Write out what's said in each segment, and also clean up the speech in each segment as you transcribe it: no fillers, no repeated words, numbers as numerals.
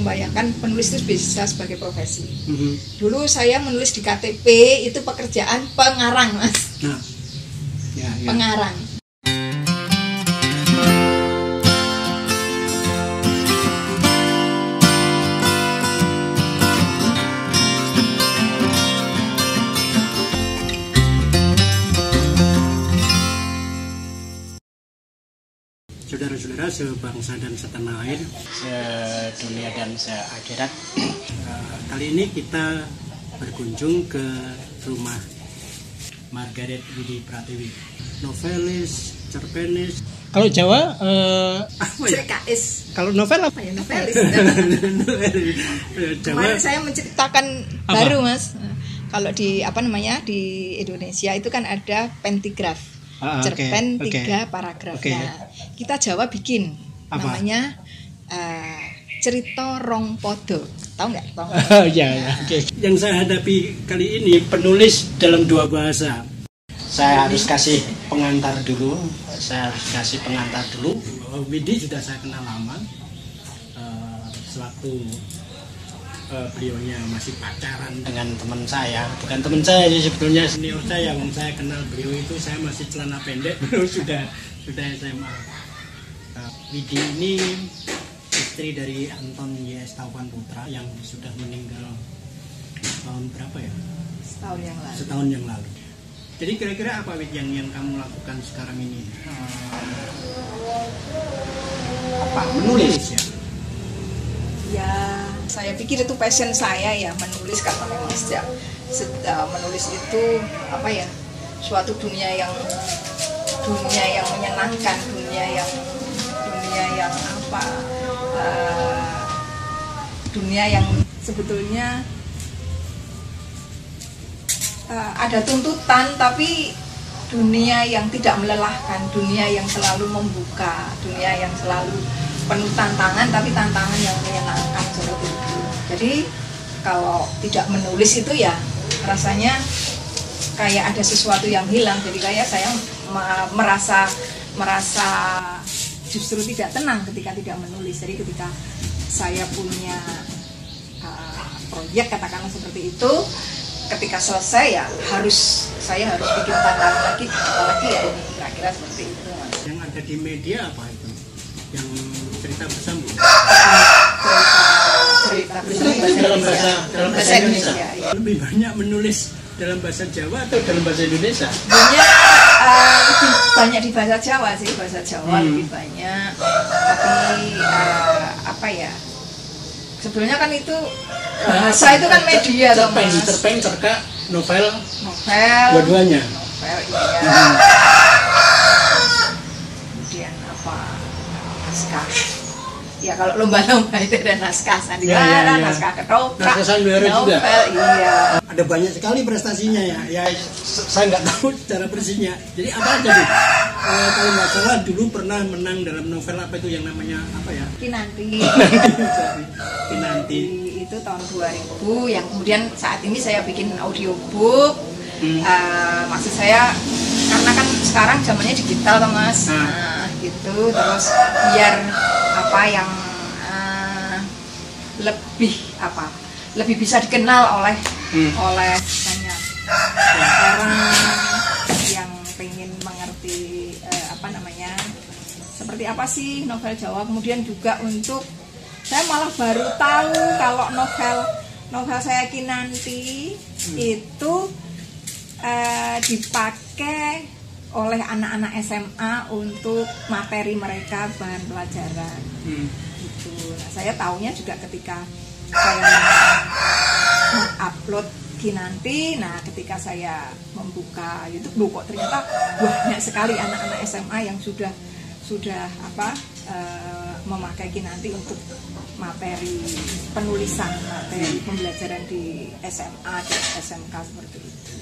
membayangkan penulis itu bisa sebagai profesi. Dulu saya menulis di KTP itu pekerjaan pengarang, Mas. Nah, ya. Pengarang. Saudara-saudara sebangsa dan setanah air, sedunia dan seakhirat. Kali ini kita berkunjung ke rumah Margaret Widi Pratiwi, novelis, cerpenis. Kalau Jawa, CKS. kalau novel apa? Novelis. Jawa. Kemarin saya menceritakan Apa? baru, Mas. Kalau di di Indonesia itu kan ada pentigraf. Cerpen 3 paragraf. Nah, kita Jawa bikin apa? namanya cerita rong podo. Tahu nggak? Ya. Yang saya hadapi kali ini penulis dalam 2 bahasa. Saya harus kasih pengantar dulu. Widi sudah saya kenal lama. Sewaktu beliaunya masih pacaran dengan teman saya, bukan teman saya sih sebetulnya, senior saya. Yang saya kenal beliau itu saya masih celana pendek, beliau sudah SMA. Widi ini istri dari Anton Y.S. Taupan Putra yang sudah meninggal tahun berapa ya? Setahun yang lalu. Jadi kira-kira apa Wid yang kamu lakukan sekarang ini? Menulis ya? Ya, saya pikir itu passion saya ya, menulis, karena memang sejak menulis itu suatu dunia yang menyenangkan, dunia yang sebetulnya ada tuntutan, tapi dunia yang tidak melelahkan, dunia yang selalu membuka, dunia yang selalu penuh tantangan, tapi tantangan yang menyenangkan seperti itu. Jadi kalau tidak menulis itu ya rasanya kayak ada sesuatu yang hilang. Jadi kayak saya merasa justru tidak tenang ketika tidak menulis. Jadi ketika saya punya proyek katakanlah seperti itu, ketika selesai ya saya harus bikin tantangan lagi, apalagi ya ini kira-kira seperti itu, Mas. Yang ada di media apa itu? Yang cerita bersambung? Cerita bersambung dalam bahasa Indonesia. Ya. Lebih banyak menulis dalam bahasa Jawa atau dalam bahasa Indonesia? Sebenarnya lebih banyak di bahasa Jawa sih, bahasa Jawa lebih banyak. Tapi sebetulnya kan itu bahasa itu kan media, cerpen, cerka, novel, dua-duanya. Novel, iya. Kemudian naskah. Ya kalau lomba-lomba itu ada naskah sandiwara, naskah ketoprak, novel, iya. Ada banyak sekali prestasinya ya. Ya saya nggak tahu secara persisnya. Jadi apa aja tuh? Kalau nggak salah dulu pernah menang dalam novel apa itu yang namanya apa ya? Kinanti. Itu tahun 2000. Yang kemudian saat ini saya bikin audiobook. Maksud saya karena kan sekarang zamannya digital, Mas. Nah, gitu. Terus biar yang lebih bisa dikenal oleh banyak orang yang pengen mengerti seperti apa sih novel Jawa. Kemudian juga untuk saya malah baru tahu kalau novel saya Kinanti itu dipakai oleh anak-anak SMA untuk materi mereka, bahan pelajaran. Gitu. Nah, saya taunya juga ketika saya upload Kinanti. Nah, ketika saya membuka YouTube, kok ternyata banyak sekali anak-anak SMA yang sudah memakai Kinanti untuk materi penulisan, materi pembelajaran di SMA, di SMK seperti itu.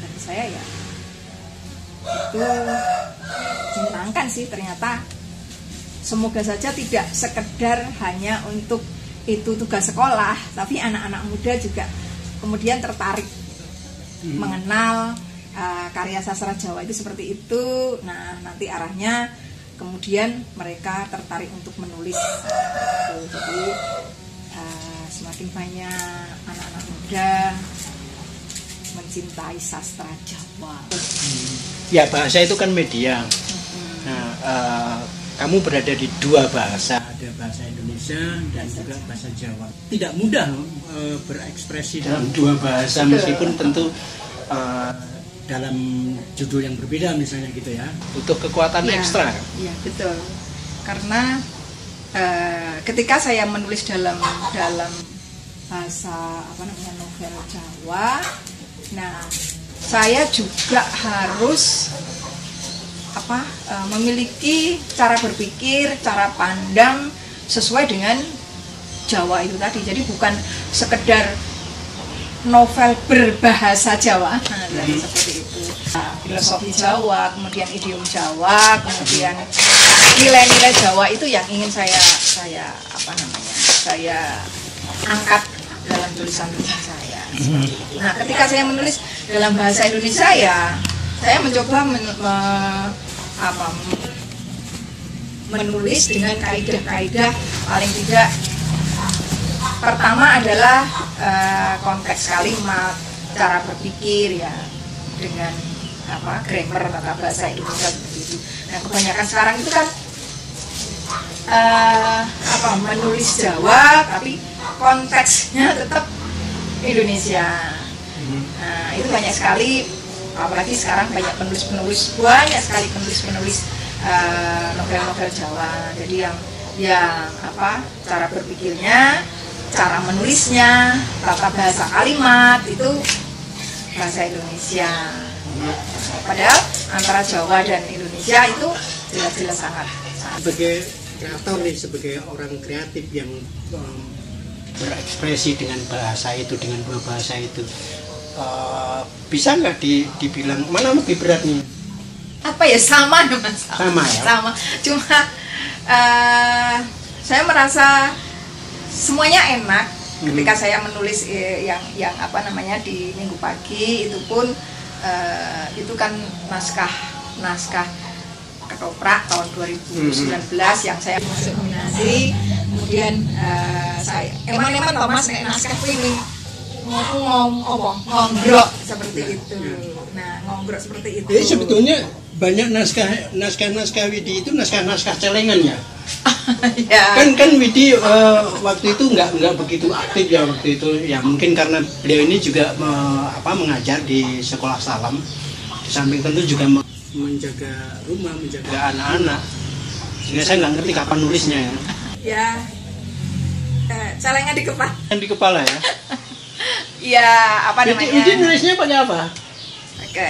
Dan saya ya itu menyenangkan sih, ternyata semoga saja tidak sekedar hanya untuk itu tugas sekolah, tapi anak-anak muda juga kemudian tertarik mengenal karya sastra Jawa itu seperti itu. Nah, nanti arahnya kemudian mereka tertarik untuk menulis. Jadi semakin banyak anak-anak muda mencintai sastra Jawa. Ya, bahasa itu kan media. Nah, kamu berada di dua bahasa. Ada bahasa Indonesia dan juga bahasa Jawa. Tidak mudah berekspresi dalam dua bahasa, meskipun tentu dalam judul yang berbeda misalnya gitu ya. Butuh kekuatan ekstra. Iya, betul. Karena ketika saya menulis dalam bahasa novel Jawa, nah saya juga harus memiliki cara berpikir, cara pandang sesuai dengan Jawa itu tadi. Jadi bukan sekedar novel berbahasa Jawa, jadi seperti itu. Filosofi Jawa, kemudian idiom Jawa, kemudian nilai-nilai Jawa itu yang ingin saya angkat dalam tulisan-tulisan saya. Nah, ketika saya menulis dalam bahasa Indonesia, ya saya mencoba menulis dengan kaidah-kaidah paling tidak. Pertama adalah konteks kalimat, cara berpikir ya, dengan grammar tata bahasa Indonesia seperti itu. Nah, kebanyakan sekarang itu kan menulis Jawa tapi konteksnya tetap Indonesia. Nah, itu banyak sekali, apalagi sekarang banyak penulis-penulis, novel-novel Jawa. Jadi yang cara berpikirnya, cara menulisnya, tata bahasa kalimat itu bahasa Indonesia. Padahal antara Jawa dan Indonesia itu jelas-jelas sangat. Sebagai kreator nih, sebagai orang kreatif yang berekspresi dengan bahasa itu, dengan dua bahasa itu, bisa nggak dibilang mana lebih berat nih? Sama mas. Sama ya. Sama. Cuma saya merasa semuanya enak ketika saya menulis yang di Minggu Pagi itu pun itu kan naskah ketoprak tahun 2019 yang saya masuk nominasi. Kemudian saya eman-eman Thomas naskah ini ngonggrok seperti itu. Nah, ngonggrok seperti itu. Jadi sebetulnya banyak naskah Widi itu naskah celengan ya. Ya. Kan Widi waktu itu nggak begitu aktif ya waktu itu, ya mungkin karena beliau ini juga mengajar di sekolah Salam, di samping tentu juga menjaga rumah, menjaga anak-anak, sehingga saya nggak ngerti kapan nulisnya ya. Ya, celengan di kepala. Di kepala ya. Ya, Widi nulisnya pakai apa?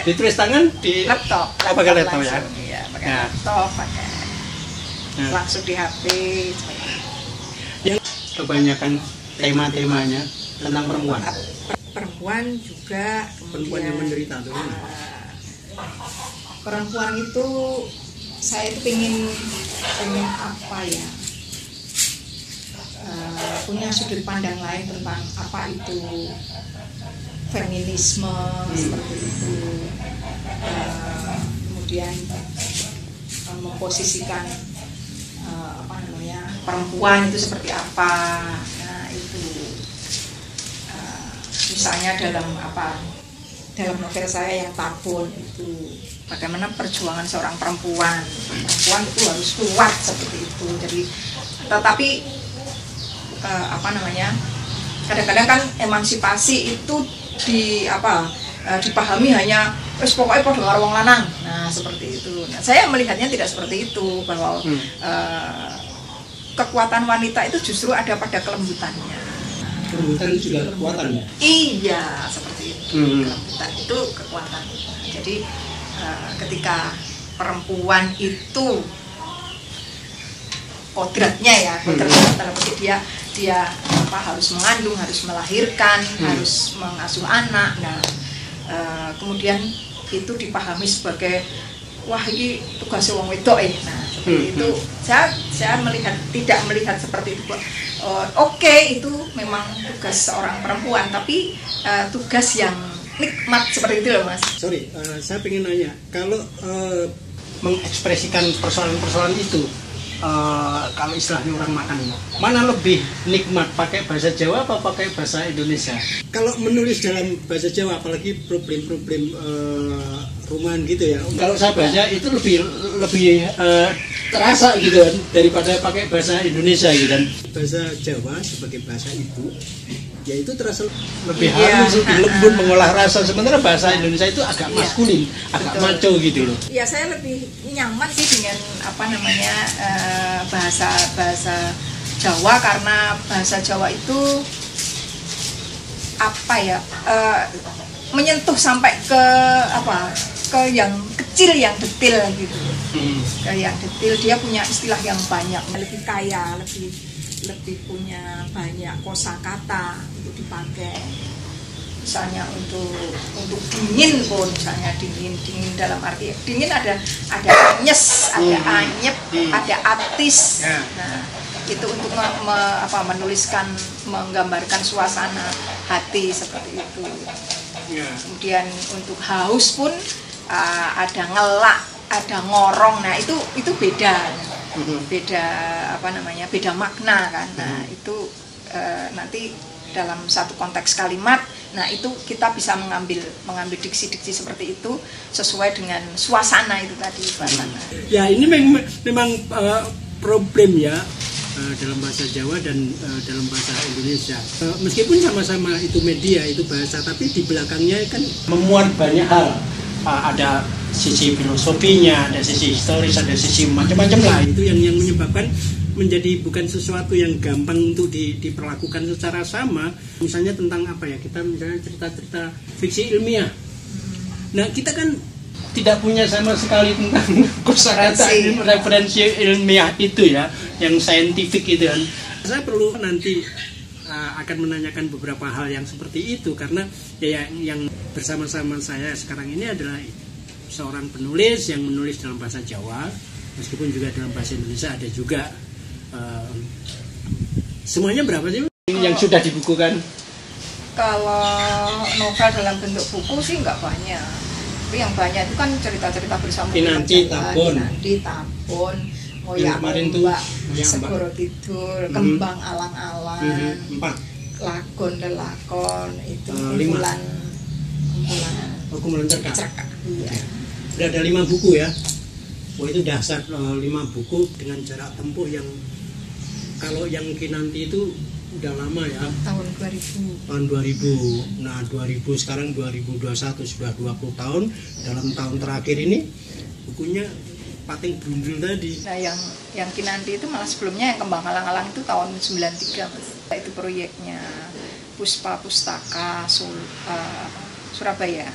Ditulis tangan di laptop. Pakai laptop ya. Iya, pakai laptop, langsung di HP. Yang kebanyakan tema-temanya tentang perempuan. Perempuan juga, perempuan yang menderita tuh. Perempuan itu saya itu pengen punya sudut pandang lain tentang apa itu feminisme seperti itu. Kemudian memposisikan perempuan itu seperti apa. Nah, itu misalnya dalam novel saya yang Tabun itu bagaimana perjuangan seorang perempuan itu harus kuat seperti itu. Jadi tetapi kadang-kadang kan emansipasi itu dipahami hanya pokoknya pada karo wong lanang. Nah, seperti itu. Nah, saya melihatnya tidak seperti itu, bahwa kekuatan wanita itu justru ada pada kelembutannya. Kelembutan itu juga kekuatan ya? Iya, seperti itu. Kelembutan itu kekuatan. Jadi ketika perempuan itu kodratnya ya, dia harus mengandung, harus melahirkan, harus mengasuh anak. Nah, kemudian itu dipahami sebagai wah ini tugas wong wedok Nah, seperti itu. Saya tidak melihat seperti itu. Oke, itu memang tugas seorang perempuan, tapi tugas yang nikmat seperti itu loh, Mas. Sorry, saya pengen nanya, kalau mengekspresikan persoalan-persoalan itu kalau istilahnya orang makan, mana lebih nikmat, pakai bahasa Jawa apa pakai bahasa Indonesia? Kalau menulis dalam bahasa Jawa, apalagi problem-problem rumahan gitu ya. Kalau saya baca itu lebih terasa gitu kan daripada pakai bahasa Indonesia gitu kan. Bahasa Jawa sebagai bahasa ibu, ya itu terasa Lebih halus, lebih lembut mengolah rasa. Sementara bahasa Indonesia itu agak maskulin, agak maco gitu loh. Ya saya lebih nyaman sih dengan apa namanya bahasa Jawa, karena bahasa Jawa itu apa ya, menyentuh sampai ke yang kecil, yang detail gitu. Ke yang detail, dia punya istilah yang banyak, lebih kaya, lebih punya banyak kosakata untuk dipakai. Misalnya untuk dingin pun, misalnya dingin dalam arti dingin ada anyes, ada anyep, ada atis. Nah, itu untuk menuliskan, menggambarkan suasana hati seperti itu. Kemudian untuk haus pun ada ngelak, ada ngorong. Nah, itu beda beda makna kan. Nah, itu nanti dalam satu konteks kalimat, nah itu kita bisa mengambil diksi-diksi seperti itu sesuai dengan suasana itu tadi, suasana. Ya, ini memang problem ya dalam bahasa Jawa dan dalam bahasa Indonesia. Meskipun sama-sama itu media, itu bahasa, tapi di belakangnya kan Memuat banyak hal. Ada sisi filosofinya, ada sisi historis, ada sisi macam-macam lah. itu yang menyebabkan menjadi bukan sesuatu yang gampang untuk diperlakukan secara sama. Misalnya tentang apa ya, kita misalnya cerita-cerita fiksi ilmiah. Nah, kita kan Tidak punya sama sekali tentang kosakata referensi ilmiah itu ya, yang saintifik itu kan. saya perlu nanti akan menanyakan beberapa hal yang seperti itu, karena ya yang bersama-sama saya sekarang ini adalah seorang penulis yang menulis dalam bahasa Jawa, meskipun juga dalam bahasa Indonesia ada juga. Semuanya berapa sih yang sudah dibukukan? Kalau novel dalam bentuk buku sih nggak banyak, tapi yang banyak itu kan cerita-cerita bersama Kinanti, Tabon, Moyak kemarin tuh Ombak, Segoro Kidul, Kembang Alang-alang, 4 Lakon Lelakon, itu 5 kumpulan cerkak. Iya. Udah ada 5 buku ya. Wah, itu dahsyat, 5 buku dengan jarak tempuh yang, kalau yang Kinanti itu udah lama ya, Tahun 2000. tahun 2000. Nah, 2000 sekarang 2021, sudah 20 tahun. Dalam tahun terakhir ini bukunya pating brundul tadi. Nah, yang Kinanti itu malah sebelumnya, yang Kembang Alang-alang itu tahun 93, Mas. Itu proyeknya Puspa Pustaka Surabaya.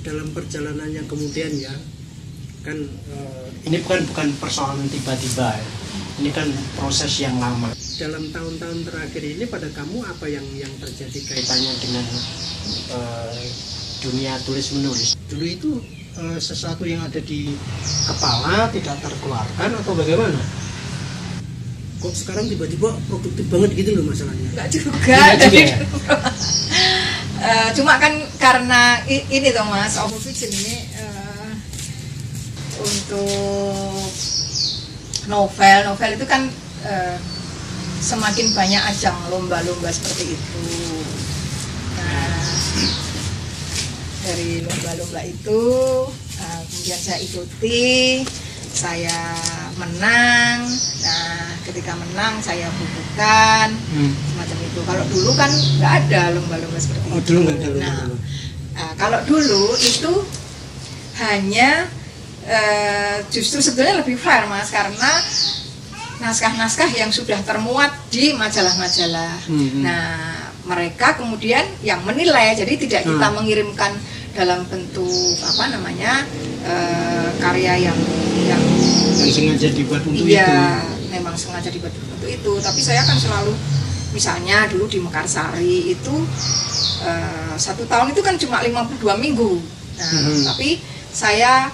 Dalam perjalanan yang kemudian ya, kan Ini bukan persoalan tiba-tiba ya. Ini kan proses yang lama. dalam tahun-tahun terakhir ini pada kamu apa yang terjadi Kaitannya dengan dunia tulis menulis. dulu itu sesuatu yang ada di kepala tidak terkeluarkan atau bagaimana? Kok sekarang tiba-tiba produktif banget gitu loh masalahnya? Enggak juga. Cuma kan karena ini toh Mas, Open Fiction ini untuk novel itu kan semakin banyak ajang lomba-lomba seperti itu. Nah, dari lomba-lomba itu kemudian saya ikuti, saya menang. Nah, ketika menang saya bukukan, semacam itu. Kalau dulu kan nggak ada lomba-lomba seperti itu. Dulu nggak ada lomba-lomba. Nah, kalau dulu itu hanya justru sebetulnya lebih fair Mas, karena naskah-naskah yang sudah termuat di majalah-majalah. Nah, mereka kemudian yang menilai, jadi tidak kita mengirimkan dalam bentuk karya yang sengaja dibuat untuk itu. Iya, memang sengaja dibuat untuk itu. Tapi saya kan selalu, misalnya dulu di Mekarsari itu 1 tahun itu kan cuma 52 minggu. Nah, tapi saya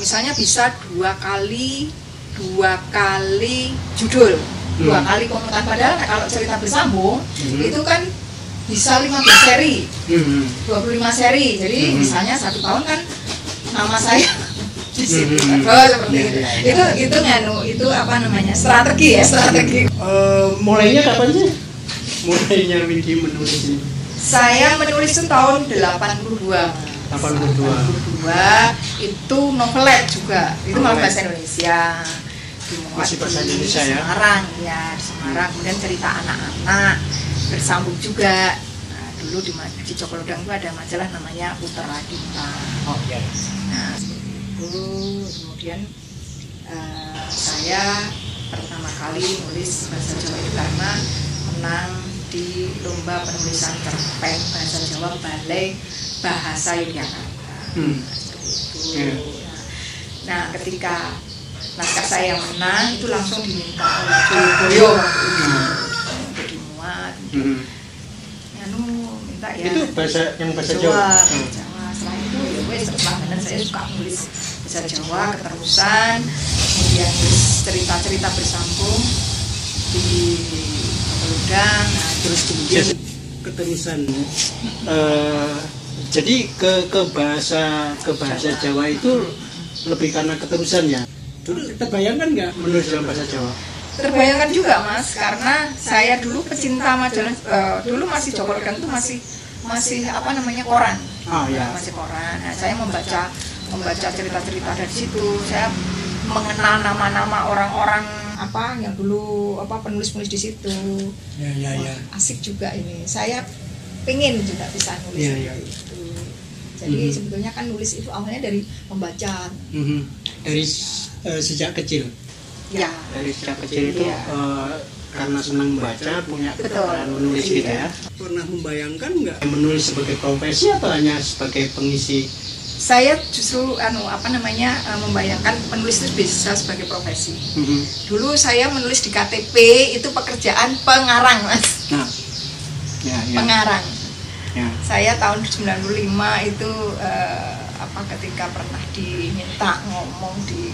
misalnya bisa 2 kali judul, 2 kali komentar. Padahal kalau cerita bersambung itu kan bisa 15 seri, 25 seri. Jadi misalnya 1 tahun kan nama saya di situ. Seperti itu. Itu apa namanya, strategi ya, strategi. Mulainya kapan sih? Mulainya Widi menulis ini? Saya menulis itu tahun 82. 82 itu novelet juga, itu malah bahasa Indonesia. Masih bahasa Indonesia ya? Semarang ya, Semarang. Kemudian cerita anak-anak bersambung juga. Nah, dulu di Cokolodang itu ada majalah namanya Utara Kita. Oh iya. Nah, seperti itu. Kemudian saya pertama kali nulis bahasa Jawa itu karena menang di lomba penulisan cerpen bahasa Jawa Balai Bahasa Yogyakarta. Nah, ketika naskah saya yang menang itu langsung diminta oleh Joyoboyo untuk dimuat. Minta ya. Itu bahasa Jawa. Jawa. Setelah itu ya wes langganan saya suka nulis bahasa Jawa keterusan, kemudian cerita-cerita bersambung di Cokolodang. Nah, terus kemudian keterusan. Jadi ke bahasa Jawa itu lebih karena keterusannya. Dulu terbayangkan nggak menulis dalam bahasa Jawa? Terbayangkan juga Mas, karena saya dulu pecinta majalah, dulu masih Cokolodang itu masih apa namanya, koran. Ya. Masih koran. Nah, saya membaca cerita-cerita dari situ. Saya mengenal nama-nama orang-orang apa yang dulu apa penulis-penulis di situ. Ya. Asik juga ini. Saya pengen juga bisa nulis itu. Jadi sebetulnya kan nulis itu awalnya dari membaca. Dari sejak kecil. Ya. Dari sejak kecil itu karena senang membaca, punya keterampilan menulis gitu ya. Pernah membayangkan nggak menulis sebagai profesi atau hanya sebagai pengisi? Saya justru membayangkan menulis itu bisa sebagai profesi. Dulu saya menulis di KTP itu pekerjaan pengarang, Mas. Nah. Ya. Pengarang. Ya. Saya tahun 95 itu ketika pernah diminta ngomong di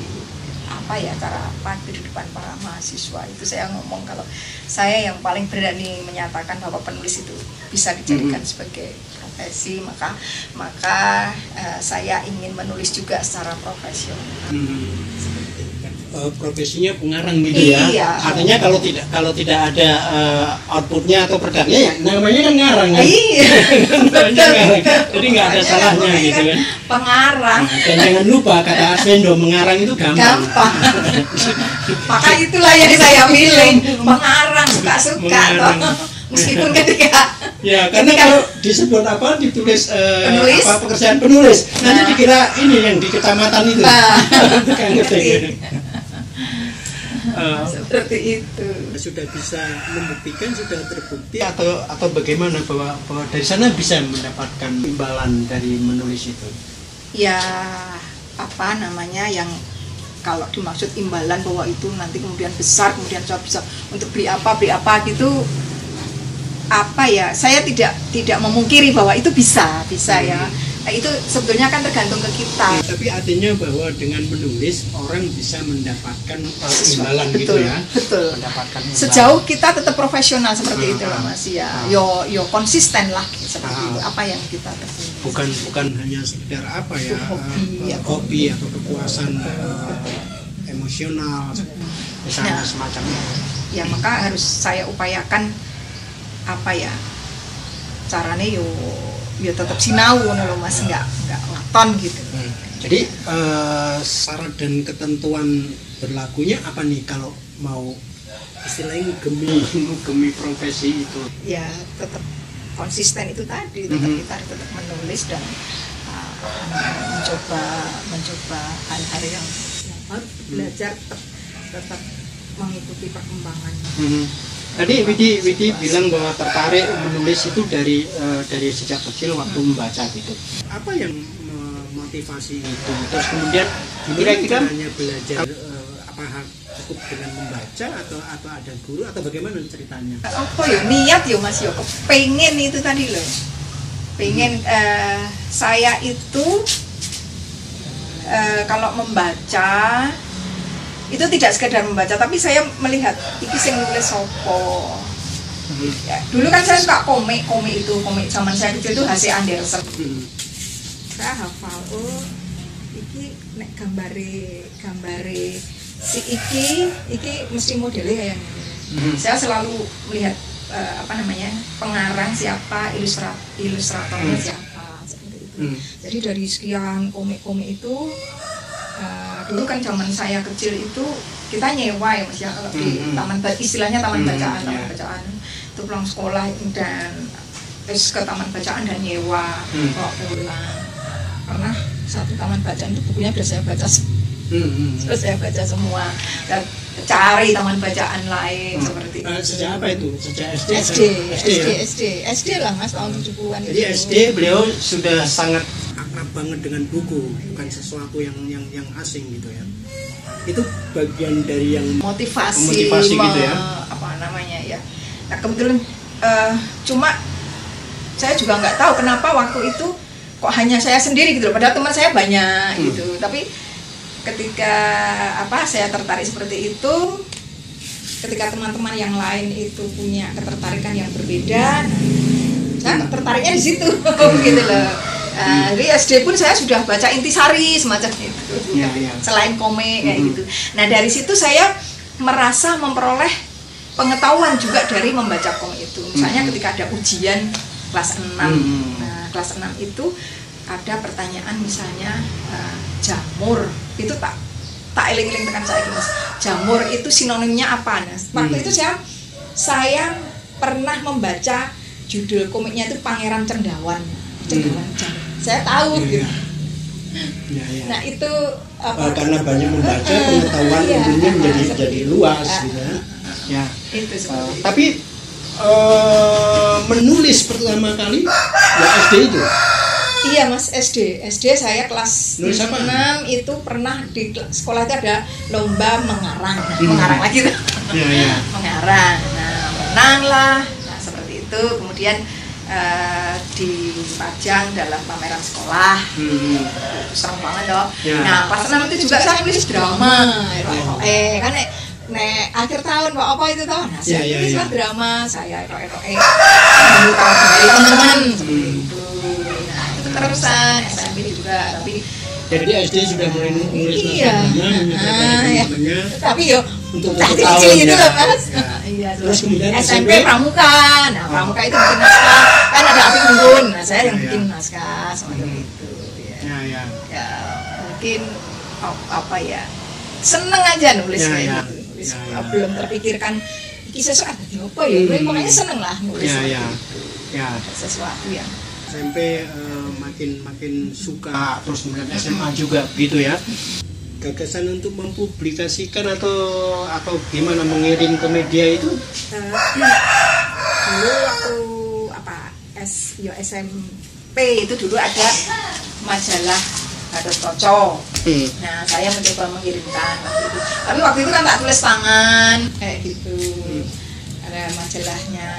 acara di depan para mahasiswa, itu saya ngomong kalau saya yang paling berani menyatakan bahwa penulis itu bisa dijadikan sebagai profesi, maka saya ingin menulis juga secara profesional. Profesinya pengarang gitu ya. Iya. Artinya kalau tidak ada outputnya atau produknya ya namanya kan ngarang kan. Iya. Jadi nggak ada salahnya gitu kan. Pengarang. Dan jangan lupa kata Arswendo, mengarang itu gampang. Maka itulah yang saya pilih, pengarang, suka meskipun ketika karena kalau disebut ditulis penulis? Pekerjaan penulis, nanti dikira ini yang di kecamatan itu. Seperti itu. Sudah bisa membuktikan, sudah terbukti atau bagaimana bahwa dari sana bisa mendapatkan imbalan dari menulis itu? Ya, yang kalau dimaksud imbalan bahwa itu nanti kemudian besar, kemudian saya bisa untuk beli apa gitu, saya tidak memungkiri bahwa itu bisa ya. Nah, itu sebetulnya kan tergantung ke kita. Tapi artinya bahwa dengan menulis orang bisa mendapatkan imbalan gitu ya. Betul. Mendapatkan imbalan. Sejauh kita tetap profesional seperti itu lah Mas ya. Yo konsisten lah seperti itu. Apa yang kita terjadi. Bukan hanya sekedar hobi atau kepuasan emosional misalnya semacam itu. Ya maka harus saya upayakan caranya yo tetap sinau loh Mas, nggak waton gitu. Jadi syarat dan ketentuan berlakunya apa nih kalau mau istilahnya gemi profesi itu? Ya tetap konsisten itu tadi, kita tetap menulis dan mencoba hal-hal yang harus belajar, tetap mengikuti perkembangan. Tadi Widi bilang bahwa tertarik menulis itu dari sejak kecil waktu membaca gitu. Apa yang memotivasi itu? Terus kemudian kira-kira hanya belajar cukup dengan membaca atau ada guru atau bagaimana ceritanya? Niat Mas pengen itu tadi loh. Pengen saya itu kalau membaca itu tidak sekedar membaca, tapi saya melihat iki sing nulis sopo. Ya, dulu kan saya suka komik zaman saya kecil itu H.C. Andersen. Saya hafal iki nek gambare si iki mesti modelnya kayak gini. Saya selalu melihat pengarang siapa, ilustratornya siapa, seperti itu. Jadi dari sekian komik-komik itu, dulu kan zaman saya kecil itu kita nyewa ya Mas ya, kalau di istilahnya taman bacaan itu pulang sekolah dan ke taman bacaan dan nyewa kalau pulang. Pernah satu taman bacaan itu bukunya sudah saya baca, terus saya baca semua dan cari taman bacaan lain seperti itu. Sejak apa itu? Sejak SD lah Mas, tahun 70-an itu. Jadi SD beliau sudah sangat akrab banget dengan buku, bukan sesuatu yang asing gitu ya. Itu bagian dari yang motivasi gitu ya. Nah kebetulan cuma saya juga nggak tahu kenapa waktu itu kok hanya saya sendiri gitu loh, padahal teman saya banyak gitu. Tapi ketika saya tertarik seperti itu, ketika teman-teman yang lain itu punya ketertarikan yang berbeda, saya tertariknya di situ gitu loh. Jadi SD pun saya sudah baca Intisari semacam itu, selain komik kayak gitu. Nah dari situ saya merasa memperoleh pengetahuan juga dari membaca komik itu. Misalnya ketika ada ujian kelas 6, nah kelas 6 itu ada pertanyaan misalnya jamur, itu tak eling-eling tekan saya Mas. Jamur itu sinonimnya apa? Nah, waktu itu saya pernah membaca judul komiknya itu Pangeran Cendawan jamur. Saya tahu gitu. Nah itu karena banyak membaca pengetahuan umumnya menjadi luas gitu ya. Itu seperti tapi menulis pertama kali ya SD itu. Iya Mas, SD saya kelas 6 itu pernah di sekolah itu ada lomba mengarang. Mengarang lagi tuh. Mengarang. Nah, menang lah. Nah, seperti itu. Kemudian dipajang dalam pameran sekolah. Serem banget dong. Nah, kelas 6 itu juga saya nulis drama. Kan nek akhir tahun apa itu toh? Nah, saya nulis drama, saya teman-teman seperti itu. Terusan SMP juga, tapi jadi SD sudah mulai nulis tapi untuk kecil gitu loh Mas. Terus kemudian SMP pramuka. Nah pramuka itu bikin naskah, kan ada api unggun. Nah saya yang bikin naskah semacam itu. Ya mungkin seneng aja nulis kayak gitu. Belum terpikirkan kisah soal apa ya. Pokoknya seneng lah nulis. Sesuatu yang SMP makin suka, terus kemudian SMA juga gitu ya. Gagasan untuk mempublikasikan atau gimana mengirim ke media itu? Dulu waktu SMP itu dulu ada majalah Gatot Kaca. Nah saya mencoba mengirimkan waktu itu. Tapi waktu itu kan tak tulis tangan kayak gitu. Ada majalahnya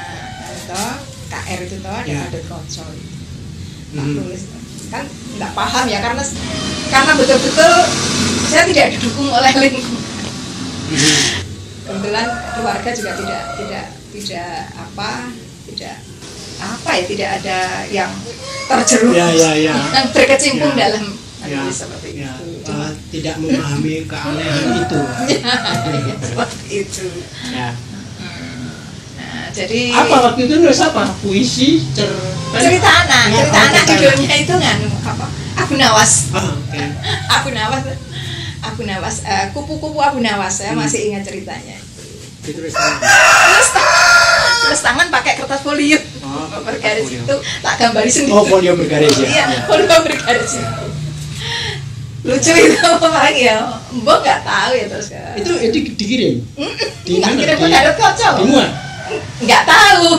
KR itu ada Gatot Kaca. Tulis kan nggak paham ya karena betul-betul saya tidak didukung oleh lingkungan. Kebetulan keluarga juga tidak ada yang terjerumus yang berkecimpung dalam seperti itu. Tidak memahami keanehan itu. Seperti itu. Jadi apa waktu itu nulis apa? Puisi, cerita anak judulnya itu Abu Nawas. Abu Nawas, kupu-kupu Abu Nawas. Saya masih ingat ceritanya. Ditulis tangan pakai kertas folio bergaris itu tak gambari sendiri. Folio bergaris ya. Iya, folio bergaris itu. Lucu itu Pak ya. Mbok nggak tahu ya terus. Itu dikirim. Dikirim ke Gatot Kaca. Nggak tahu,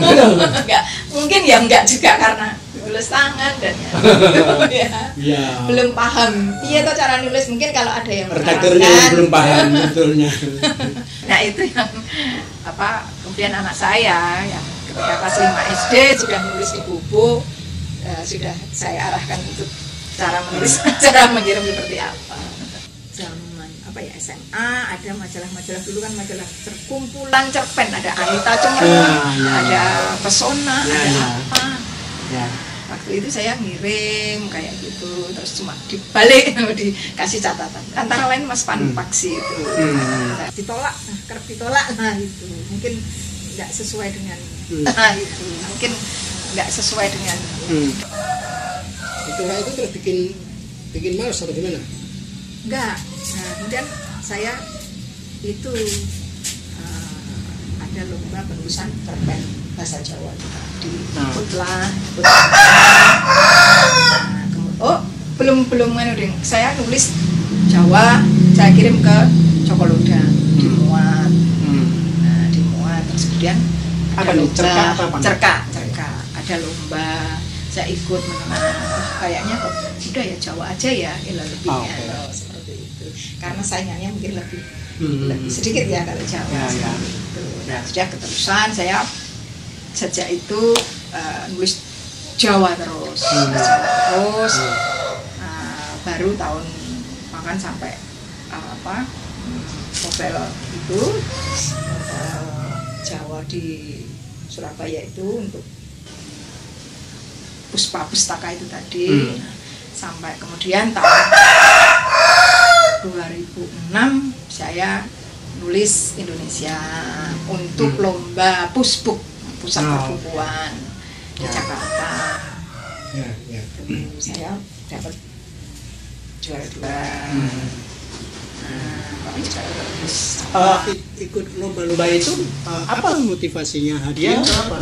mungkin ya nggak juga karena tulis tangan dan belum paham. Iya toh cara nulis mungkin kalau ada yang redakturnya yang belum paham betulnya. Nah itu yang kemudian anak saya yang ketika kelas 5 SD sudah nulis di buku, sudah saya arahkan untuk cara menulis, cara mengirim seperti apa. Zaman SMA ada majalah-majalah dulu kan majalah kumpulan cerpen, ada Anita Cemrut, ada Pesona, ada apa. waktu itu saya ngirim kayak gitu, terus cuma dibalik dikasih catatan. Antara lain Mas Panupaksi itu ditolak, kerap ditolak, nah itu mungkin nggak sesuai dengan itu mungkin nggak sesuai dengan itu terus bikin males atau gimana? Enggak. Nah, kemudian saya itu ada lomba penulisan cerpen bahasa Jawa di Putlah. Belum saya nulis Jawa, saya kirim ke Cokoloda, dimuat. Nah, dimuat terus kemudian ada lomba cerka. Ada lomba, saya ikut menang. Kayaknya kok sudah ya Jawa aja ya, lebihnya seperti itu. Karena saingannya mungkin lebih sedikit ya kalau Jawa. Nah, sudah keterusan saya sejak itu nulis Jawa terus. Baru tahun bahkan sampai novel itu Jawa di Surabaya itu untuk Puspa Pustaka itu tadi. Sampai kemudian tahun 2006 saya nulis Indonesia untuk lomba Pusbuk, Pusat Perbukuan di Jakarta. Saya dapat juara 2. Ikut lomba-lomba itu apa motivasinya? Hadiah apa?